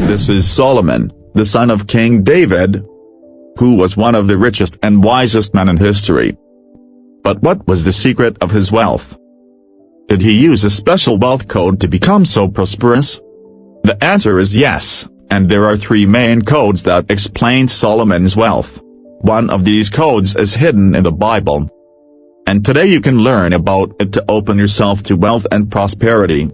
This is Solomon, the son of King David, who was one of the richest and wisest men in history. But what was the secret of his wealth? Did he use a special wealth code to become so prosperous? The answer is yes, and there are three main codes that explain Solomon's wealth. One of these codes is hidden in the Bible. And today you can learn about it to open yourself to wealth and prosperity,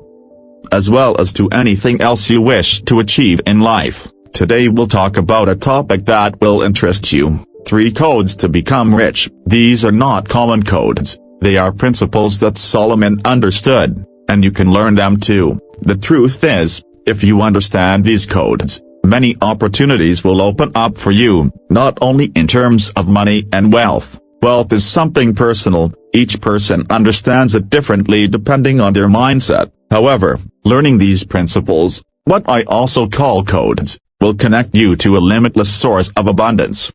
as well as to anything else you wish to achieve in life. Today we'll talk about a topic that will interest you: 3 codes to become rich. These are not common codes, they are principles that Solomon understood, and you can learn them too. The truth is, if you understand these codes, many opportunities will open up for you, not only in terms of money and wealth. Wealth is something personal, each person understands it differently depending on their mindset. However, learning these principles, what I also call codes, will connect you to a limitless source of abundance.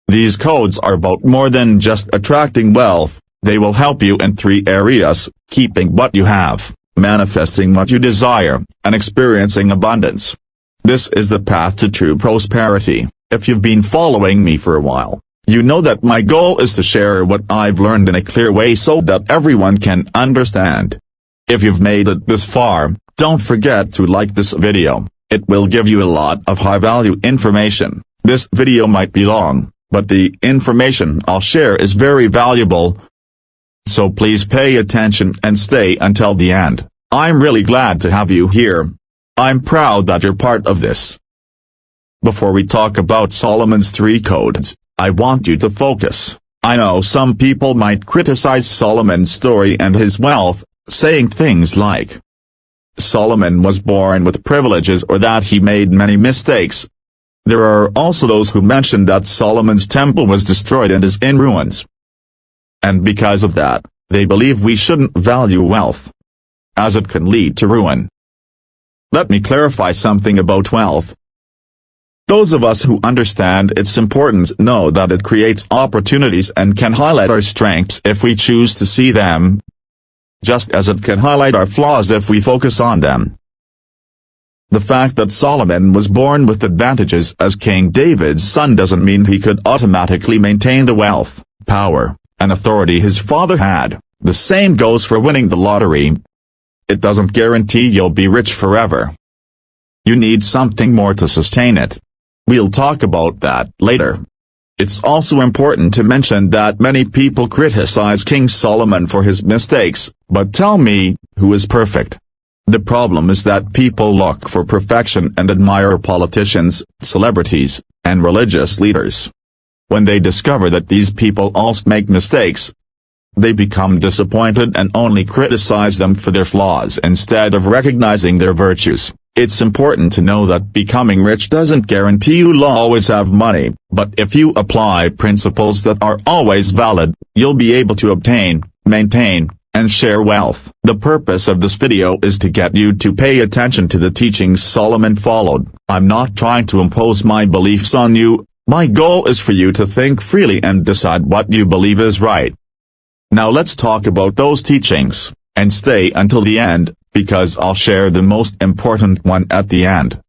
These codes are about more than just attracting wealth, they will help you in 3 areas: keeping what you have, manifesting what you desire, and experiencing abundance. This is the path to true prosperity. If you've been following me for a while, you know that my goal is to share what I've learned in a clear way so that everyone can understand. If you've made it this far, don't forget to like this video. It will give you a lot of high-value information. This video might be long, but the information I'll share is very valuable. So please pay attention and stay until the end. I'm really glad to have you here. I'm proud that you're part of this. Before we talk about Solomon's 3 codes, I want you to focus. I know some people might criticize Solomon's story and his wealth, saying things like, Solomon was born with privileges or that he made many mistakes. There are also those who mention that Solomon's temple was destroyed and is in ruins. And because of that, they believe we shouldn't value wealth, as it can lead to ruin. Let me clarify something about wealth. Those of us who understand its importance know that it creates opportunities and can highlight our strengths if we choose to see them, just as it can highlight our flaws if we focus on them. The fact that Solomon was born with advantages as King David's son doesn't mean he could automatically maintain the wealth, power, and authority his father had. The same goes for winning the lottery. It doesn't guarantee you'll be rich forever. You need something more to sustain it. We'll talk about that later. It's also important to mention that many people criticize King Solomon for his mistakes, but tell me, who is perfect? The problem is that people look for perfection and admire politicians, celebrities, and religious leaders. When they discover that these people also make mistakes, they become disappointed and only criticize them for their flaws instead of recognizing their virtues. It's important to know that becoming rich doesn't guarantee you'll always have money, but if you apply principles that are always valid, you'll be able to obtain, maintain, and share wealth. The purpose of this video is to get you to pay attention to the teachings Solomon followed. I'm not trying to impose my beliefs on you. My goal is for you to think freely and decide what you believe is right. Now let's talk about those teachings, and stay until the end, because I'll share the most important one at the end.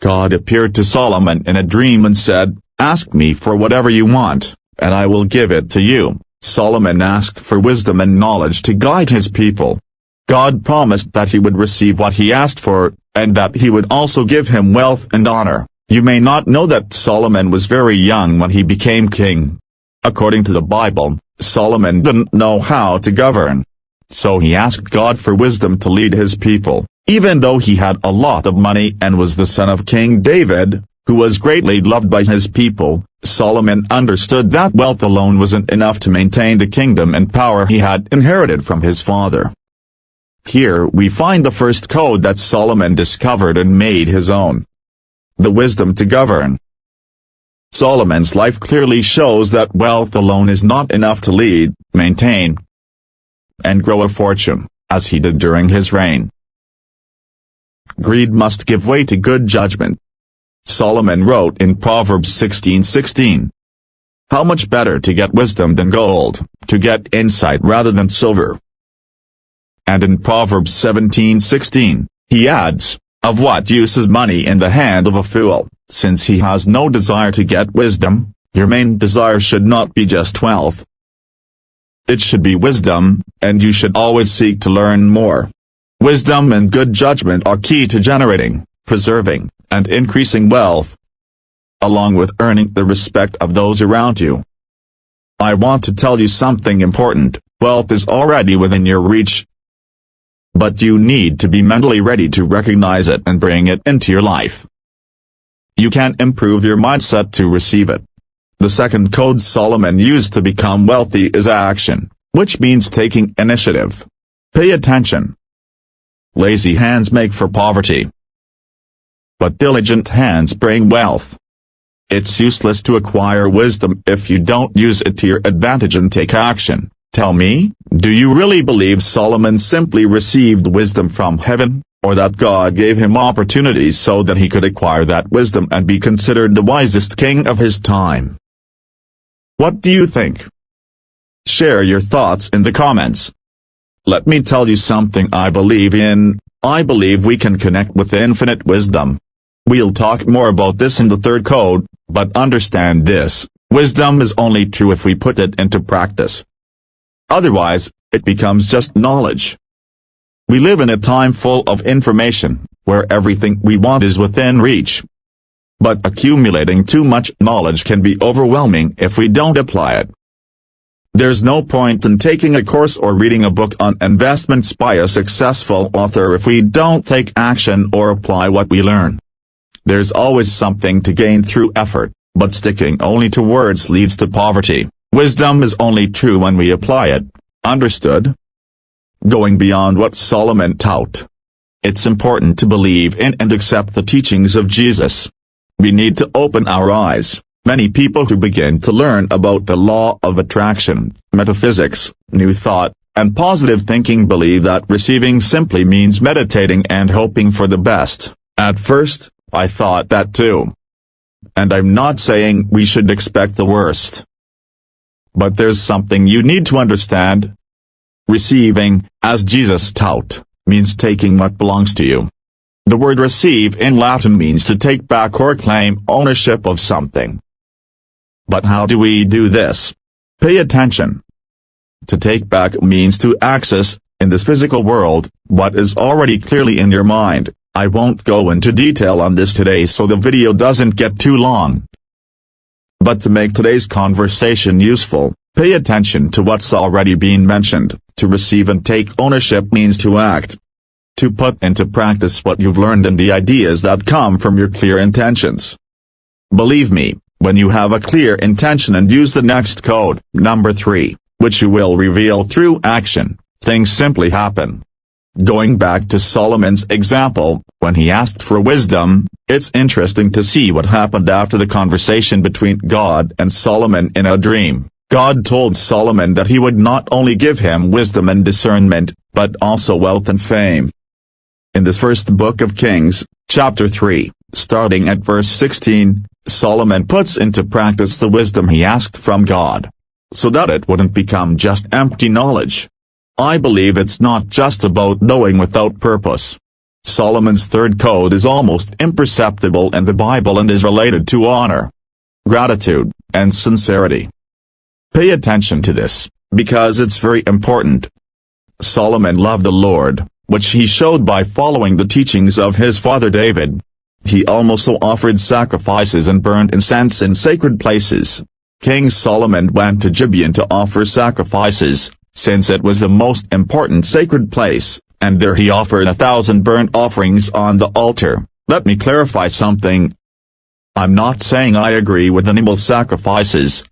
God appeared to Solomon in a dream and said, "Ask me for whatever you want, and I will give it to you." Solomon asked for wisdom and knowledge to guide his people. God promised that he would receive what he asked for, and that he would also give him wealth and honor. You may not know that Solomon was very young when he became king. According to the Bible, Solomon didn't know how to govern. So he asked God for wisdom to lead his people. Even though he had a lot of money and was the son of King David, who was greatly loved by his people, Solomon understood that wealth alone wasn't enough to maintain the kingdom and power he had inherited from his father. Here we find the first code that Solomon discovered and made his own: the wisdom to govern. Solomon's life clearly shows that wealth alone is not enough to lead, maintain, and grow a fortune, as he did during his reign. Greed must give way to good judgment. Solomon wrote in Proverbs 16:16, "How much better to get wisdom than gold, to get insight rather than silver." And in Proverbs 17:16, he adds, Of what use is money in the hand of a fool, since he has no desire to get wisdom? Your main desire should not be just wealth. It should be wisdom, and you should always seek to learn more. Wisdom and good judgment are key to generating, preserving, and increasing wealth, along with earning the respect of those around you. I want to tell you something important: wealth is already within your reach. But you need to be mentally ready to recognize it and bring it into your life. You can improve your mindset to receive it. The second code Solomon used to become wealthy is action, which means taking initiative. Pay attention. Lazy hands make for poverty, but diligent hands bring wealth. It's useless to acquire wisdom if you don't use it to your advantage and take action. Tell me, do you really believe Solomon simply received wisdom from heaven, or that God gave him opportunities so that he could acquire that wisdom and be considered the wisest king of his time? What do you think? Share your thoughts in the comments. Let me tell you something I believe in. I believe we can connect with infinite wisdom. We'll talk more about this in the third code, but understand this: wisdom is only true if we put it into practice. Otherwise, it becomes just knowledge. We live in a time full of information, where everything we want is within reach. But accumulating too much knowledge can be overwhelming if we don't apply it. There's no point in taking a course or reading a book on investments by a successful author if we don't take action or apply what we learn. There's always something to gain through effort, but sticking only to words leads to poverty. Wisdom is only true when we apply it. Understood? Going beyond what Solomon taught. It's important to believe in and accept the teachings of Jesus. We need to open our eyes. Many people who begin to learn about the law of attraction, metaphysics, new thought, and positive thinking believe that receiving simply means meditating and hoping for the best. At first, I thought that too. And I'm not saying we should expect the worst. But there's something you need to understand. Receiving, as Jesus taught, means taking what belongs to you. The word receive in Latin means to take back or claim ownership of something. But how do we do this? Pay attention. To take back means to access, in this physical world, what is already clearly in your mind. I won't go into detail on this today so the video doesn't get too long. But to make today's conversation useful, pay attention to what's already been mentioned. To receive and take ownership means to act. To put into practice what you've learned and the ideas that come from your clear intentions. Believe me, when you have a clear intention and use the next code, number 3, which you will reveal through action, things simply happen. Going back to Solomon's example, when he asked for wisdom, it's interesting to see what happened after the conversation between God and Solomon in a dream. God told Solomon that he would not only give him wisdom and discernment, but also wealth and fame. In the first book of Kings, chapter 3, starting at verse 16, Solomon puts into practice the wisdom he asked from God, so that it wouldn't become just empty knowledge. I believe it's not just about knowing without purpose. Solomon's third code is almost imperceptible in the Bible and is related to honor, gratitude, and sincerity. Pay attention to this, because it's very important. Solomon loved the Lord, which he showed by following the teachings of his father David. He also offered sacrifices and burned incense in sacred places. King Solomon went to Gibeon to offer sacrifices, since it was the most important sacred place, and there he offered 1,000 burnt offerings on the altar. Let me clarify something. I'm not saying I agree with animal sacrifices.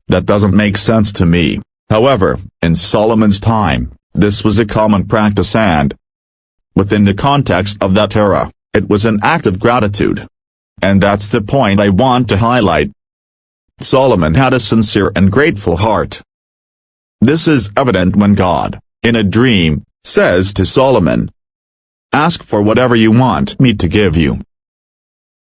That doesn't make sense to me. However, in Solomon's time, this was a common practice and, within the context of that era, it was an act of gratitude. And that's the point I want to highlight. Solomon had a sincere and grateful heart. This is evident when God, in a dream, says to Solomon, "Ask for whatever you want me to give you."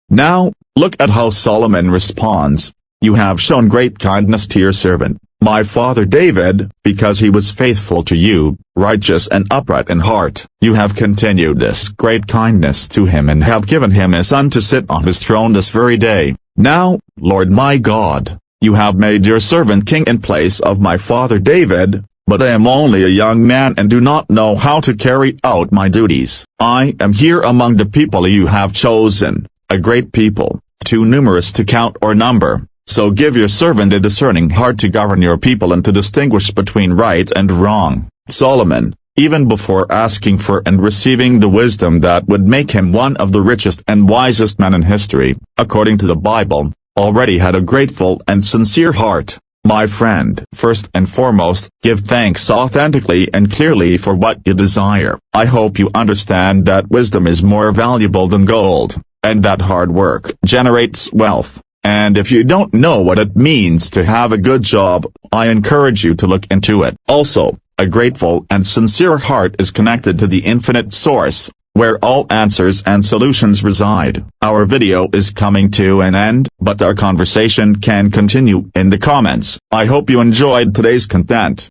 Now, look at how Solomon responds. "You have shown great kindness to your servant, my father David, because he was faithful to you, righteous and upright in heart. You have continued this great kindness to him and have given him a son to sit on his throne this very day. Now, Lord my God, you have made your servant king in place of my father David, but I am only a young man and do not know how to carry out my duties. I am here among the people you have chosen, a great people, too numerous to count or number. So give your servant a discerning heart to govern your people and to distinguish between right and wrong. Solomon, even before asking for and receiving the wisdom that would make him one of the richest and wisest men in history, according to the Bible, already had a grateful and sincere heart. My friend, first and foremost, give thanks authentically and clearly for what you desire. I hope you understand that wisdom is more valuable than gold, and that hard work generates wealth. And if you don't know what it means to have a good job, I encourage you to look into it. Also, a grateful and sincere heart is connected to the infinite source, where all answers and solutions reside. Our video is coming to an end, but our conversation can continue in the comments. I hope you enjoyed today's content.